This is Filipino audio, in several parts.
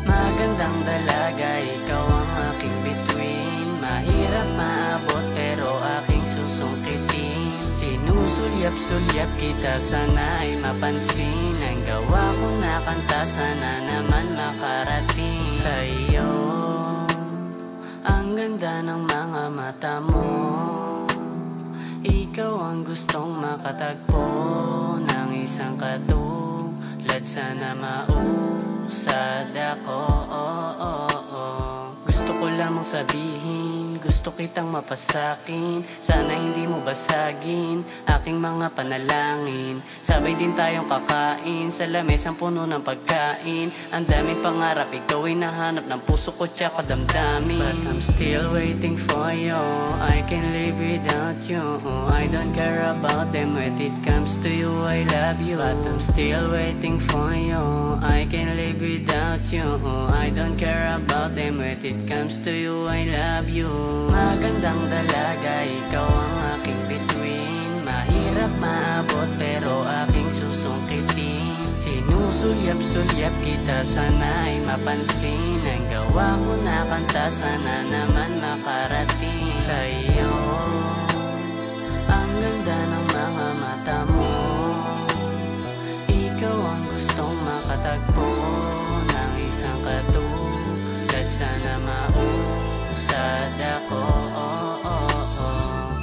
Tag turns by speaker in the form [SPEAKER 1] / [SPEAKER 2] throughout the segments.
[SPEAKER 1] Magandang dalaga, ikaw ang aking bituin. Mahirap maabot pero aking susungkitin. Sinusulyap-sulyap kita, sana ay mapansin. Ang gawa ko na kanta, sana naman makarating sa iyo. Ang ganda ng mga mata mo, ikaw ang gustong makatagpo ng isang katulad, sana mausad ako. Gusto ko lamang sabihin, gusto kitang mapasakin. Sana hindi mo basagin aking mga panalangin. Sabay din tayong kakain sa lamesang puno ng pagkain. Ang daming pangarap, ikaw ay nahanap ng puso ko tsaka damdamin. But I'm still waiting for you, I can't live without you. I don't care about them, when it comes to you I love you. But I'm still waiting for you, I can't live without you. I don't care about them, when it comes to you I love you. Magandang dalaga, ikaw ang aking bituin. Mahirap maabot pero aking susungkitin. Sinusulyap-sulyap kita, sana ay mapansin. Ang gawa ko na kanta, sana naman makarating sa iyo. Ang ganda ng mga mata mo, ikaw ang gustong makatagpo ng isang katulad, sana mausad ako.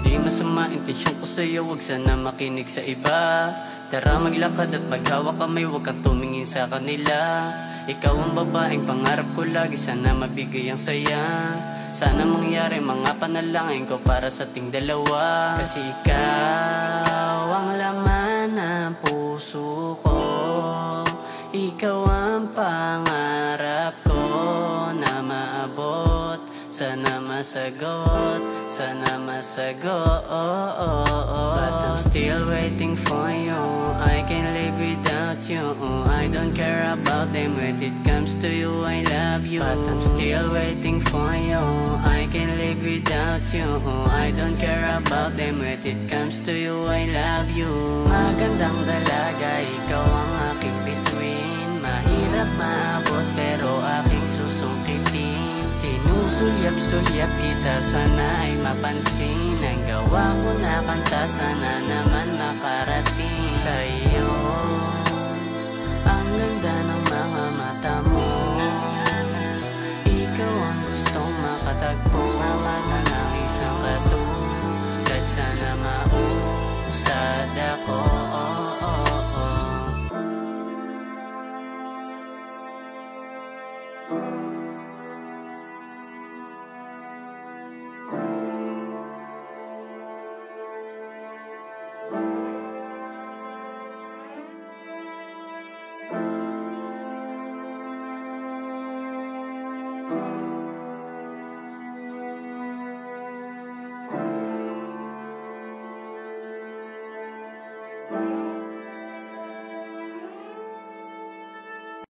[SPEAKER 1] Di masama intensyon ko sa'yo, wag sana makinig sa iba. Tara maglakad at maghawak kamay, wag kang tumingin sa kanila. Ikaw ang babaeng pangarap ko lagi, sana mabigay ang saya. Sana mangyari mga panalangin ko para sa ating dalawa. Kasi ikaw ang laman ng puso ko, ikaw ang pangarap ko na maabot. Sana masagot, sana masagot. But I'm still waiting for you, I can't live without you. I don't care about them, when it comes to you I love you. But I'm still waiting for you, I can't live without you. I don't care about them, when it comes to you I love you. Magandang dalaga, ikaw ang aking bituin. Mahirap maabot pero aking susungkitin. Sinusulyap-sulyap kita, sana ay mapansin. Ang gawa ko na kanta, sana naman makarating sa iyo. Ang ganda ng mga mata mo, ikaw ang gustong makatagpo ng isang katulad, sana mausad ako.